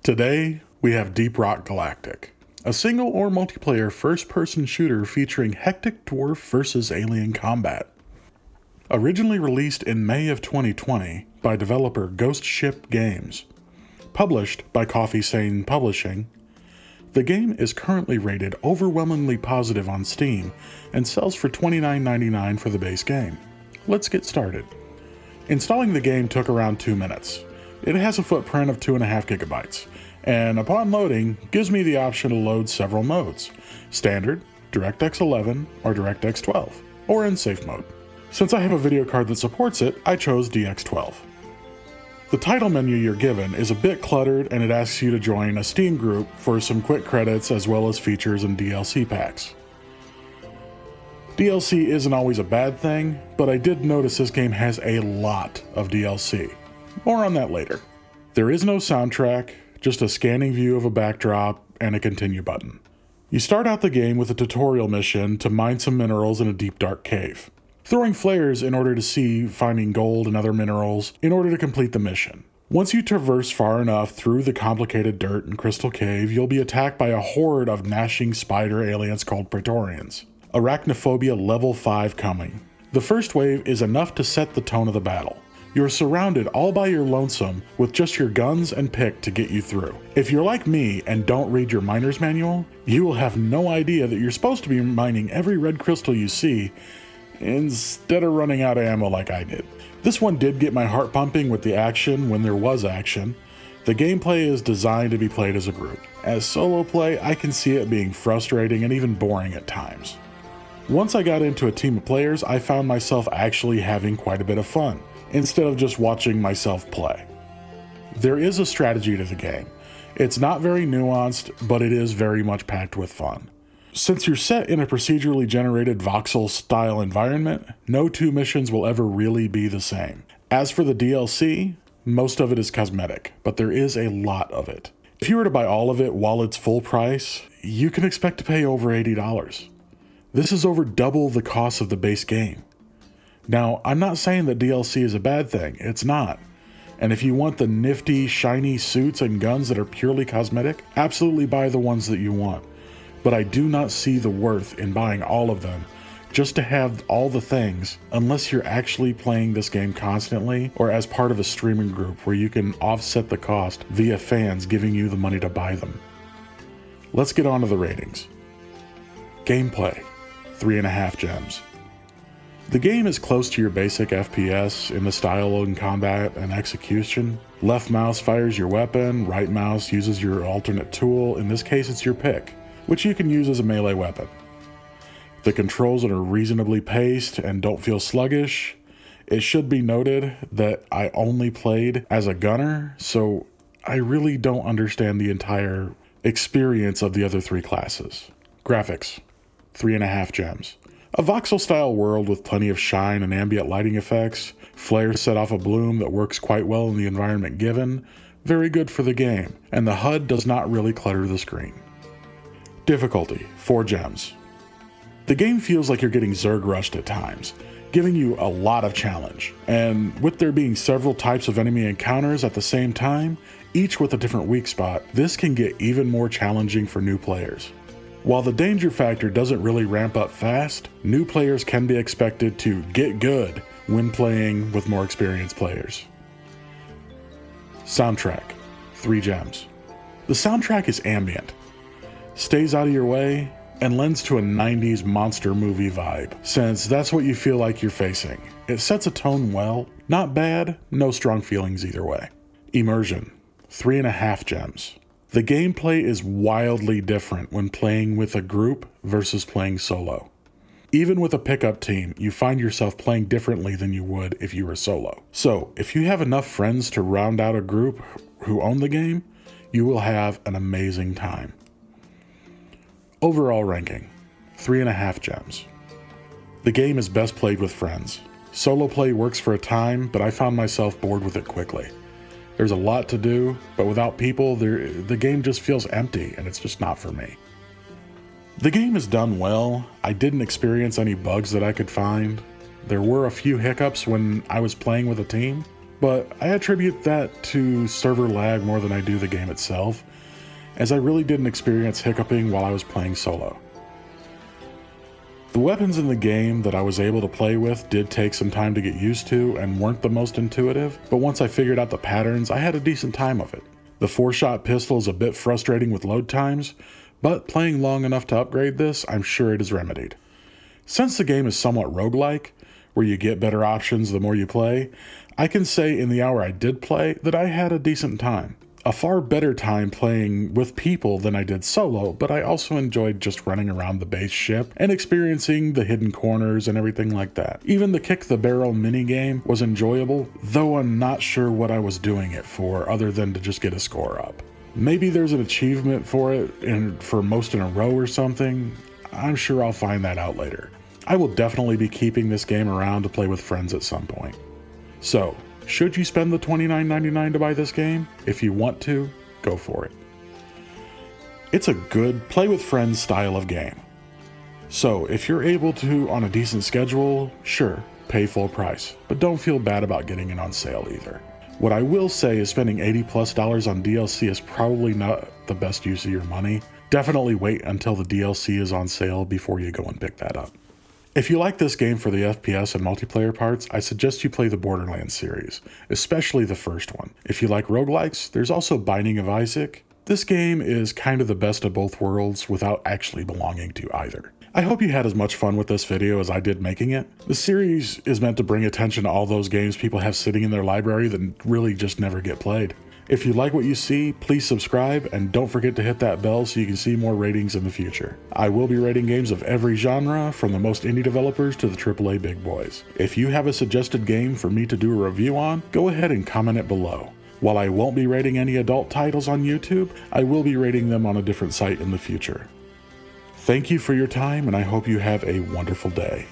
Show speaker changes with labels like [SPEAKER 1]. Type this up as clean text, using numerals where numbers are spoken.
[SPEAKER 1] Today, we have Deep Rock Galactic, a single or multiplayer first-person shooter featuring hectic dwarf versus alien combat. Originally released in May of 2020 by developer Ghost Ship Games, published by Coffee Stain Publishing, the game is currently rated overwhelmingly positive on Steam and sells for $29.99 for the base game. Let's get started. Installing the game took around 2 minutes. It has a footprint of 2.5 gigabytes, and upon loading, gives me the option to load several modes: Standard, DirectX 11, or DirectX 12, or in Safe Mode. Since I have a video card that supports it, I chose DX12. The title menu you're given is a bit cluttered, and it asks you to join a Steam group for some quick credits as well as features and DLC packs. DLC isn't always a bad thing, but I did notice this game has a lot of DLC. More on that later. There is no soundtrack, just a scanning view of a backdrop and a continue button. You start out the game with a tutorial mission to mine some minerals in a deep dark cave, throwing flares in order to see finding gold and other minerals in order to complete the mission. Once you traverse far enough through the complicated dirt and crystal cave, you'll be attacked by a horde of gnashing spider aliens called Praetorians. Arachnophobia level 5 coming. The first wave is enough to set the tone of the battle. You're surrounded all by your lonesome with just your guns and pick to get you through. If you're like me and don't read your miner's manual, you will have no idea that you're supposed to be mining every red crystal you see instead of running out of ammo like I did. This one did get my heart pumping with the action when there was action. The gameplay is designed to be played as a group. As solo play, I can see it being frustrating and even boring at times. Once I got into a team of players, I found myself actually having quite a bit of fun, instead of just watching myself play. There is a strategy to the game. It's not very nuanced, but it is very much packed with fun. Since you're set in a procedurally generated voxel-style environment, no two missions will ever really be the same. As for the DLC, most of it is cosmetic, but there is a lot of it. If you were to buy all of it while it's full price, you can expect to pay over $80. This is over double the cost of the base game. Now, I'm not saying that DLC is a bad thing, it's not. And if you want the nifty, shiny suits and guns that are purely cosmetic, absolutely buy the ones that you want. But I do not see the worth in buying all of them just to have all the things unless you're actually playing this game constantly or as part of a streaming group where you can offset the cost via fans giving you the money to buy them. Let's get on to the ratings. Gameplay, 3.5 gems. The game is close to your basic FPS in the style and combat and execution. Left mouse fires your weapon, right mouse uses your alternate tool, in this case it's your pick, which you can use as a melee weapon. The controls are reasonably paced and don't feel sluggish. It should be noted that I only played as a gunner, so I really don't understand the entire experience of the other three classes. Graphics, 3.5 gems. A voxel-style world with plenty of shine and ambient lighting effects, flares set off a bloom that works quite well in the environment given, very good for the game, and the HUD does not really clutter the screen. Difficulty, 4 gems. The game feels like you're getting Zerg rushed at times, giving you a lot of challenge, and with there being several types of enemy encounters at the same time, each with a different weak spot, this can get even more challenging for new players. While the danger factor doesn't really ramp up fast, new players can be expected to get good when playing with more experienced players. Soundtrack, 3 gems. The soundtrack is ambient, stays out of your way, and lends to a 90s monster movie vibe, since that's what you feel like you're facing. It sets a tone well, not bad, no strong feelings either way. Immersion, 3.5 gems. The gameplay is wildly different when playing with a group versus playing solo. Even with a pickup team, you find yourself playing differently than you would if you were solo. So, if you have enough friends to round out a group who own the game, you will have an amazing time. Overall ranking, 3.5 gems. The game is best played with friends. Solo play works for a time, but I found myself bored with it quickly. There's a lot to do, but without people, the game just feels empty, and it's just not for me. The game is done well. I didn't experience any bugs that I could find. There were a few hiccups when I was playing with a team, but I attribute that to server lag more than I do the game itself, as I really didn't experience hiccuping while I was playing solo. The weapons in the game that I was able to play with did take some time to get used to and weren't the most intuitive, but once I figured out the patterns, I had a decent time of it. The 4-shot pistol is a bit frustrating with load times, but playing long enough to upgrade this, I'm sure it is remedied. Since the game is somewhat roguelike, where you get better options the more you play, I can say in the hour I did play that I had a decent time. A far better time playing with people than I did solo, but I also enjoyed just running around the base ship and experiencing the hidden corners and everything like that. Even the kick the barrel minigame was enjoyable, though I'm not sure what I was doing it for other than to just get a score up. Maybe there's an achievement for it and for most in a row or something. I'm sure I'll find that out later. I will definitely be keeping this game around to play with friends at some point. So, should you spend the $29.99 to buy this game? If you want to, go for it. It's a good play with friends style of game. So if you're able to on a decent schedule, sure, pay full price, but don't feel bad about getting it on sale either. What I will say is spending $80+ on DLC is probably not the best use of your money. Definitely wait until the DLC is on sale before you go and pick that up. If you like this game for the FPS and multiplayer parts, I suggest you play the Borderlands series, especially the first one. If you like roguelikes, there's also Binding of Isaac. This game is kind of the best of both worlds without actually belonging to either. I hope you had as much fun with this video as I did making it. The series is meant to bring attention to all those games people have sitting in their library that really just never get played. If you like what you see, please subscribe and don't forget to hit that bell so you can see more ratings in the future. I will be rating games of every genre, from the most indie developers to the AAA big boys. If you have a suggested game for me to do a review on, go ahead and comment it below. While I won't be rating any adult titles on YouTube, I will be rating them on a different site in the future. Thank you for your time, and I hope you have a wonderful day.